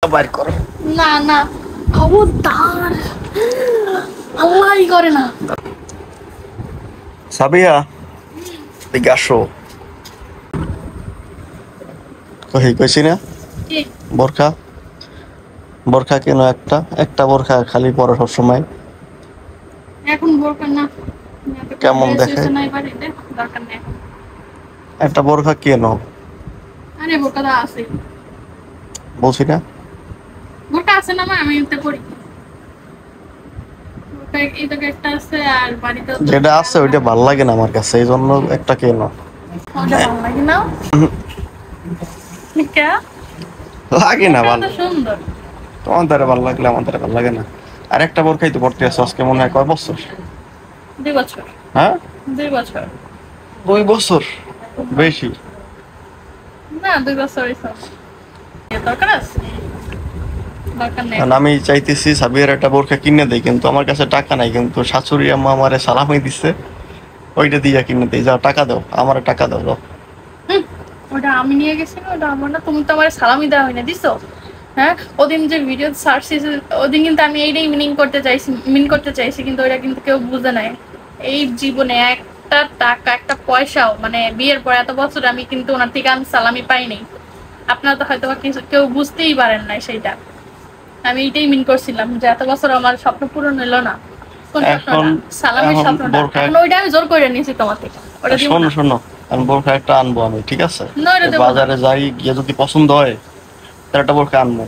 বাইর করো না না খবরদার আল্লাহই করে না। সাবিয়া এদিকে আসো। কইছি না কি বোরখা বোরখা কেন একটা বোরখা খালি পরো সবসময়। এখন বোরকা না কেমন দেখে দরকার নেই। একটা বোরখা কেন আরে বোরকা তো আছে, বলছি না বোরকা আছে না আমি এতে পড়ি। বোরকা এই তো একটা আছে আর বাড়িতে যেটা আছে ওইটা ভালো লাগে না আমার কাছে, এই জন্য একটা কেন। ওটা ভালো লাগে না কে লাগে না ভালো, সুন্দর তোমার দ্বারা ভালো লাগলে আমার দ্বারা ভালো লাগে না। আর একটা বোরখাই তো পড়তে আছে আজকে মনে হয় কয় বছর? 2 বছর। হ্যাঁ 2 বছর 2 বছর বেশি না, 2 বছর দরকার আছে, দরকার নেই। আমি চাইতেছি সাবিয়ার একটা বোরখা কিনে দেই, কিন্তু আমার কাছে টাকা নাই। কিন্তু শাশুড়ি আম্মা আমারে সালামি দিচ্ছে, ওইটা দিয়া কিনে দেই। যাও টাকা দাও, আমার টাকা দাও যাও। ওটা আমি নিয়ে গেছি না, ওটা আমার না। তুমি তো আমার সালামি দেওয়া হয় না, দিছো? হ্যাঁ, ওদিন যে ভিডিও সার্চ ওদিন কিন্তু আমি এইটাই মিন করতে চাইছি, কিন্তু ওটা কিন্তু কেউ বুঝে নাই। এই জীবনে একটা টাকা একটা পয়সাও, মানে বিয়ের পর এত বছর আমি কিন্তু ওনার থেকে আমি সালামি পাইনি। আপনারা তো হয়তো কেউ বুঝতেই পারেন নাই সেইটা। আমি এইটাই মিন করছিলাম যে এত বছর আমার স্বপ্ন পূরণ হলো না। কোন স্বপ্নটা? সালামের স্বপ্নটা। এখন ওইটা আমি জোর করে নিয়েছি তোমার থেকে। ওটা দিব না। শোনো আমি বোরখা একটা আনবো আমি, ঠিক আছে? না, ওটা দেব না। বাজারে যাই, গিয়ে যদি পছন্দ হয় তাহলে একটা বোরখা আনবো,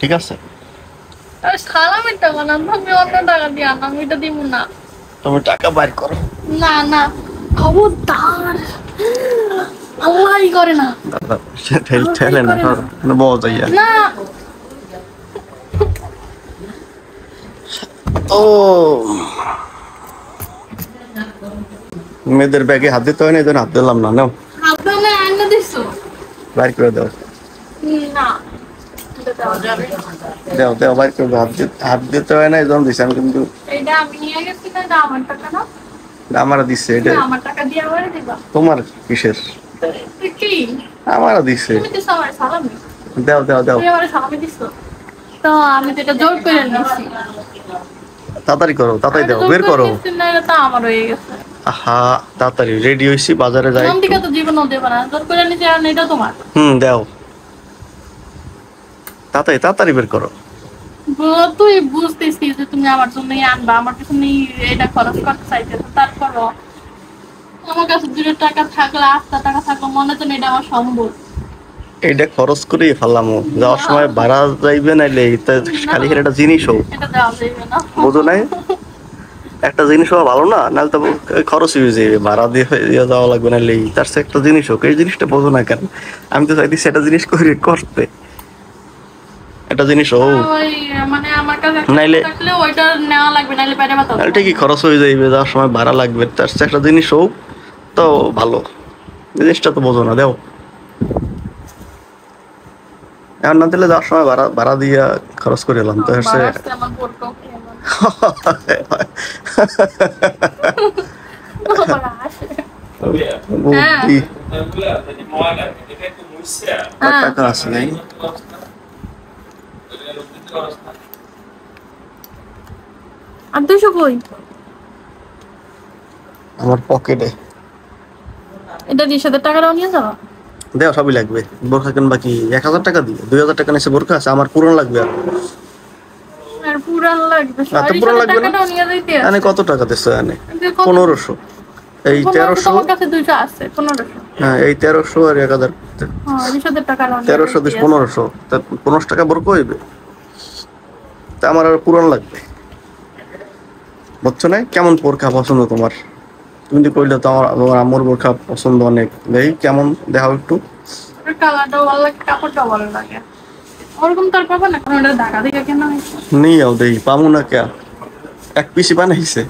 ঠিক আছে? আর সালামের টাকা না, আমি অন্য টাকা দিয়ে আনলাম, এটা দিব না। তুমি টাকা বাইর করো। না না খবরদার আল্লাহই করে না। দাদা ঠেলে না ধরো বউ যাইয়া। না ও মেয়েদের ব্যাগে হাত দিতে হয় না, এই জন্য হাত দিলাম না। নাও আপনারা আইনা দিছো? বাইর করে দাও। না, এটা দেওয়া যাবে না। দাও বাইর করে দাও। হাত দিতে হয় না, এই জন্য দিছি আমি। কিন্তু এটা আমি নিয়ে গেছি না, এটা আমার টাকা না। আমার দিচ্ছে এটা। এটা আমার টাকা দিয়ে আমারে দিবা? তোমার কিসের? কি আমার দিচ্ছে। তুমি দিছো আমার সালামি? দাও তুমি আমার সালামি দিছো? তো আমি তো এটা জোর করে নিয়েছি। তাড়াতাড়ি করো, তাড়াতাড়ি দাও, বের করো। না, এটা তো আমার হয়ে গেছে। আহা তাড়াতাড়ি রেডি হইছি, বাজারে যাই। নাম দিকে তো জীবনও দেবে না, জোর করে নিয়েছি। আর এটা তোমার। দাও তাড়াতাড়ি বের করো। তুই বুঝতেছি যে তুমি আমার জন্যই আনবা, আমার পিছনে এটা খরচ করতে চাইতেছো। তারপরও আমার কাছে 2 টাকা থাকলে, 8টা টাকা থাকলে, মনে তো এটা আমার সম্ভব। এইটা খরচ করে ফেললাম, যাওয়ার সময় ভাড়া যাইবে নাইলে খালি একটা জিনিস হোক, এটা দেওয়া যাবে না। বুঝো নাই? একটা জিনিস হওয়া ভালো না, নাহলে তো খরচ হয়ে যাবে। ভাড়া দিয়ে যাওয়া লাগবে নাইলে, তার সে একটা জিনিস হোক। এই জিনিসটা বোঝো না কেন? আমি তো চাইছি একটা জিনিস করতে, একটা জিনিস হোক। ওই মানে আমার কাছে নাইলে থাকলে ওইটা নেওয়া লাগবে, নাইলে বাইরে বাতাও। নাহলে ঠিকই খরচ হয়ে যাইবে, যাওয়ার সময় ভাড়া লাগবে। তার সে একটা জিনিস হোক তো ভালো। জিনিসটা তো বোঝো না, দেও। এখন না দিলে যাওয়ার সময় ভাড়া দিয়া খরচ করে এলাম তো হচ্ছে। আমার বোরকাও খেয়ে বুদ্ধি টাকা আছে নাই আর 200 কই? আমার পকেটে। এটা 20,000 টাকাটাও নিয়ে যাও। দেও, সবই লাগবে। বোরখা কিনবা কি 1000 টাকা দিয়ে? 2000 টাকা নিচে বোরখা আছে? আমার পুরনো লাগবে। আর পুরান লাগবে, এত পুরনো লাগবে না। টাকাটাও নিয়ে যাইতে এনে কত টাকা দিচ্ছ? এনে 1500। এই 1300। তোমার কাছে 200 আছে, 1500। হ্যাঁ, এই 1300 আর 1000। হ্যাঁ, 20,000 টাকা 1300 দিস 1500, তা 1500 টাকা বোরখা হইবে। তা আমার আর পুরনো লাগবে, বুঝছো না? কেমন বোরখা পছন্দ তোমার? তুমি তো কইলে তো আমার আম্মুর বোরখা পছন্দ অনেক। দেই কেমন, দেখাও একটু। কালারটাও ভালো লাগে, কাপড়টাও ভালো লাগে। ওরকম তো আর পাবো না, কারণ ওটা ঢাকা থেকে কেনা হয়েছে। নিয়েও দেই, পাবো না কে? এক পিসই বানাইছে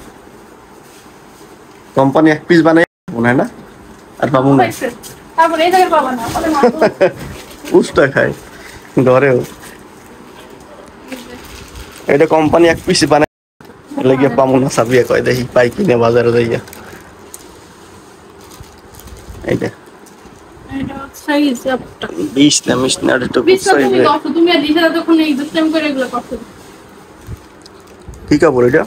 কোম্পানি, এক পিস বানাই মনে হয় না, আর পাবো না। তারপরে এই জায়গায় পাবো না, উস্তা খাই ঘরেও। এটা কোম্পানি এক পিসই বানাই, লেগে পাবো না। সাবিয়া কয় দেখি পাই কিনে বাজারে যাইয়া। এইটা এটা সাইজ আপটা 20 না 20 না এটা তো 20 সাইজ। তুমি করছো, তুমি আর দিশা তখন এই দুষ্টামি করে এগুলো করছো। কি কাপড় এটা?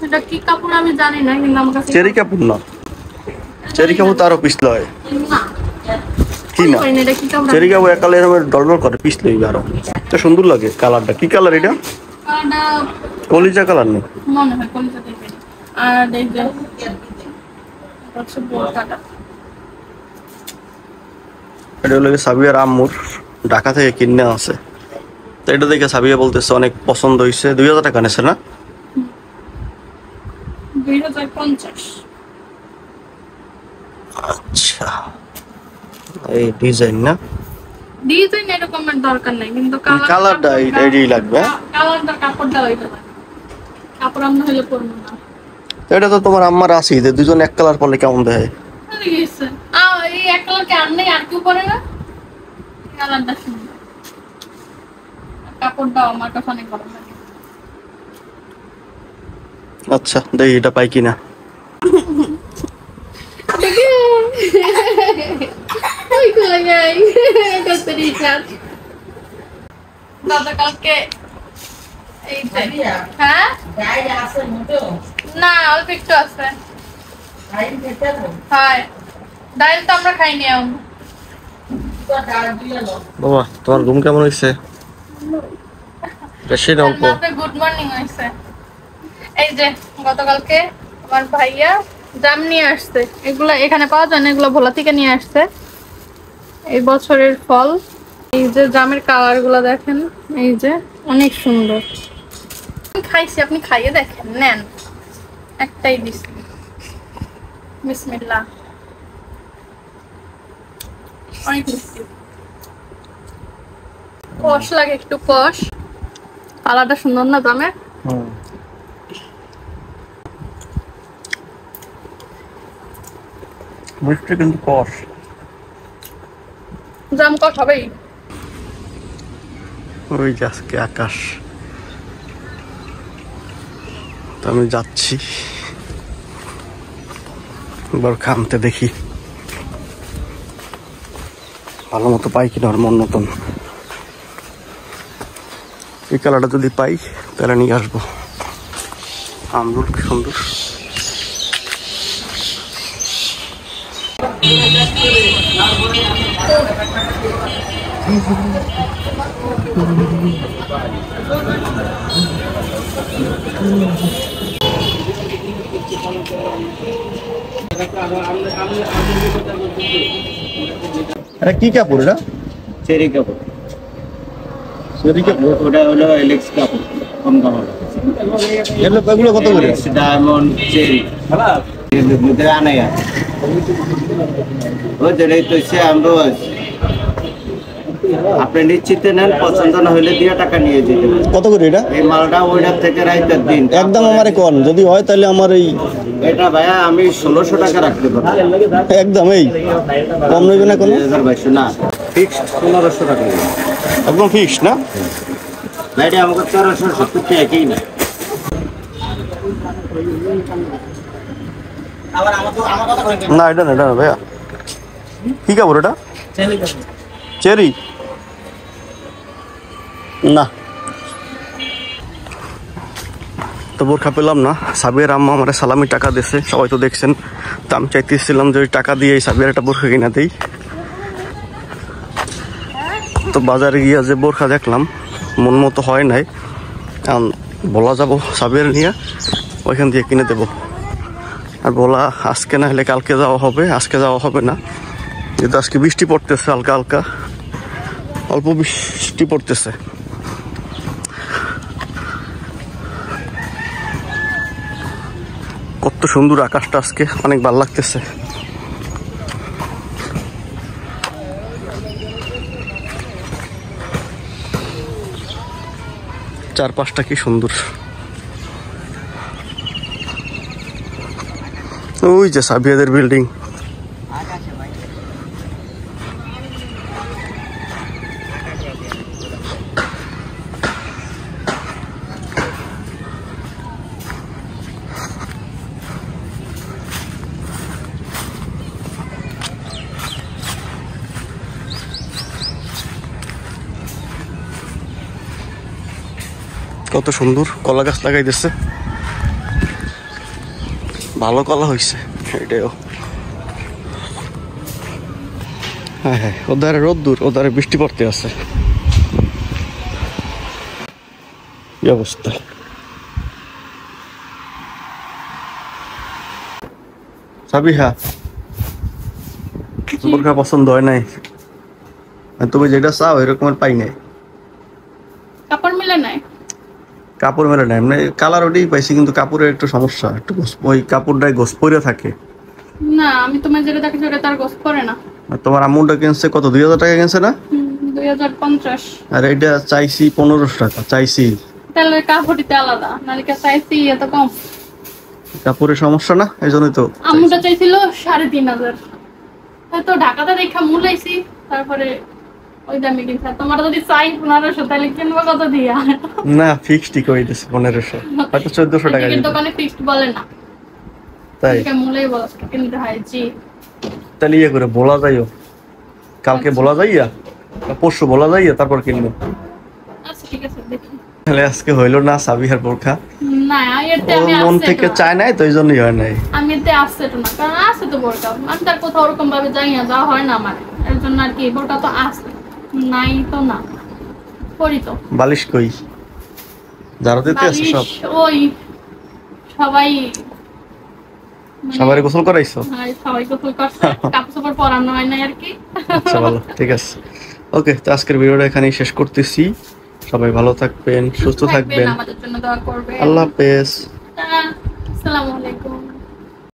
এটা কি কাপড় আমি জানি না, কিন্তু আমার কাছে চেরি কাপড় না, চেরি কাপড় তারও পিছলা হয়। না কি না এটা কি কাপড়? চেরি কাপড় একালে এরকম ডলডল করে পিছলে আরো তো সুন্দর লাগে। কালারটা কি কালার এটা? কালারটা কলিজা কালার না মনে হয় কলিজা টাইপের। আর এই যে হচ্ছে বোরকাটা, এটা হলো সাবিয়ার আম্মুর, ঢাকা থেকে কিনে আছে। তো এটা দেখে সাবিয়া বলতেছে অনেক পছন্দ হয়েছে। 2000 টাকা নেছে না? 2050। আচ্ছা এই ডিজাইন না, ডিজাইন এরকমের দরকার নাই, কিন্তু কালারটা এইটাই লাগবে। কালারটা কাপড়টা হইতে পারে, কাপড় আমরা হলে পরবো না। তো এটা তো তোমার আম্মার আছে, যে দুজন এক কালার পরলে কেমন দেয়? এই এক কালার কে আর নেই, আর কেউ পরে না। কালারটা সুন্দর, কাপড়টাও আমার কাছে অনেক ভালো লাগে। আচ্ছা দেখি এটা পাই কিনা। দাদা কালকে হ্যাঁ না অল্প একটু আছে। হ্যাঁ ডাইল তো আমরা খাইনি এখন। বাবা তোমার ঘুম কেমন হয়েছে? বেশি না অল্প? গুড মর্নিং হয়েছে। এই যে গতকালকে আমার ভাইয়া জাম নিয়ে আসছে, এগুলা এখানে পাওয়া যায় না, এগুলো ভোলা থেকে নিয়ে আসছে। এই বছরের ফল। এই যে জামের কালার গুলা দেখেন, এই যে অনেক সুন্দর। আমি খাইছি, আপনি খাইয়ে দেখেন, নেন একটাই দিছি। বিসমিল্লাহ। অনেক মিষ্টি, কষ লাগে একটু, কষ। কালারটা সুন্দর না জামের? মিষ্টি কিন্তু কষ। জাম কষ হবেই। ওই যে আজকে আকাশ, তো আমি যাচ্ছি এবার খামতে, দেখি ভালো মতো পাই কিনা। আর মন মতন এই কালারটা যদি পাই তাহলে নিয়ে আসবো। আমরুল কি সুন্দর। এটা কি কাপড়? এটা চেরি কাপড়, চেরি কাপড়। ওটা হলো এলেক্স কাপড়, কম কাপড়। এগুলো কত করে? ডায়মন্ড চেরি দুধে আনাই আছে। ও যেটাই তো সে আমরা আপনি নিশ্চিত নেন, পছন্দ না হলে দিয়ে টাকা নিয়ে যেতে পারেন। কত করে এটা? এই মালটা ওইটার থেকে রাইতের দিন একদম আমারে কোন যদি হয় তাহলে আমার এই এটা ভাইয়া আমি 1600 টাকা রাখতে পারবো। একদম এই কম নেবে না কোনো? 2022 না, ফিক্সড 1500 টাকা নেবে। একদম ফিক্স না? ভাইটা আমাকে 1370 টাকা কি না। না এটা না, এটা না ভাইয়া। কি কাপড় এটা? চেরি না। তো বোরখা পেলাম না। সাবিয়ার আম্মা আমার সালামি টাকা দিয়েছে, সবাই তো দেখছেন। তো আমি চাইতেছিলাম যে ওই টাকা দিয়ে সাবিয়ার একটা বোরখা কিনা দিই। তো বাজারে গিয়া যে বোরখা দেখলাম মন মতো হয় নাই। বলা যাবো সাবিয়ার নিয়ে ওইখান দিয়ে কিনে দেবো। আর বলা আজকে না হলে কালকে যাওয়া হবে, আজকে যাওয়া হবে না, যেহেতু আজকে বৃষ্টি পড়তেছে, হালকা হালকা অল্প বৃষ্টি পড়তেছে। কত সুন্দর আকাশটা আজকে, অনেক ভালো লাগতেছে। চারপাশটা কি সুন্দর। ওই যে সাবিয়াদের বিল্ডিং। কত সুন্দর কলা গাছ লাগাই দিচ্ছে, ভালো কলা হয়েছে এটাও। হ্যাঁ হ্যাঁ, ওধারে রোদ্দুর, ওধারে বৃষ্টি পড়তে আছে। কি অবস্থা! সাবিহা, বোরখা পছন্দ হয় নাই? তুমি যেটা চাও এরকমের পাই নাই, কাপড় মিলে নাই। কাপড় মেলে নাই, মানে কালার ওটাই পাইছি, কিন্তু কাপড়ের একটু সমস্যা, একটু ওই কাপড়টাই গোস পরে থাকে। না, আমি তোমার যেটা দেখেছি ওটা তার গোস করে না। আর তোমার আম্মুটা কিনছে কত, 2000 টাকা কিনছে না? 2050। আর এটা চাইছি 1500 টাকা চাইছি। তাহলে কাপড়িতে আলাদা, নালিকা চাইছি এত কম। কাপড়ের সমস্যা না, এই জন্যই তো আম্মুটা চাইছিল 3500। হয়তো ঢাকাতে দেখা মূলাইছি, তারপরে ওই দামে কিনছে। তোমার যদি চাই 1500, তাহলে কিনবো কত দিয়া? না, ফিক্সড করে দিছে 1500, হয়তো 1400 টাকা কিন্তু দিবে। দোকানে ফিক্সড বলে না, তাই এটা মূলাই বলা কিনতে হয়। জি, তাহলে ইয়ে করে বলা যাইও, কালকে বলা যাইয়া, পরশু বলা যাইয়া, তারপর কিনবো। আচ্ছা ঠিক আছে, দেখি। তাহলে আজকে হইলো না সাবিহার বোরখা, না, এতে ওর আমি মন আসছে থেকে তো না। চায় নাই, তো এই জন্যই হয় নাই। আমি এতে আসছে তো না, কারণ আসছে তো বোরকা। আমি তার কোথাও ওরকম ভাবে যাই না, যাওয়া হয় না আমার, এর জন্য আর কি। বোরকা তো আসছে, নাই তো না, করি তো। বালিশ কই, যারা দিতে আছে সব? বালিশ ওই সবাই, মানে সবাই গোসল করাইছো? হ্যাঁ, সবাই গোসল করছে, কাপড় চোপড় পরানো হয় না আর কি। আচ্ছা, ভালো, ঠিক আছে। ওকে, তো আজকের ভিডিওটা এখানেই শেষ করতেছি। সবাই ভালো থাকবেন, সুস্থ থাকবেন। আমাদের জন্য দোয়া করবেন। আল্লাহ হাফেজ। আসসালামু আলাইকুম।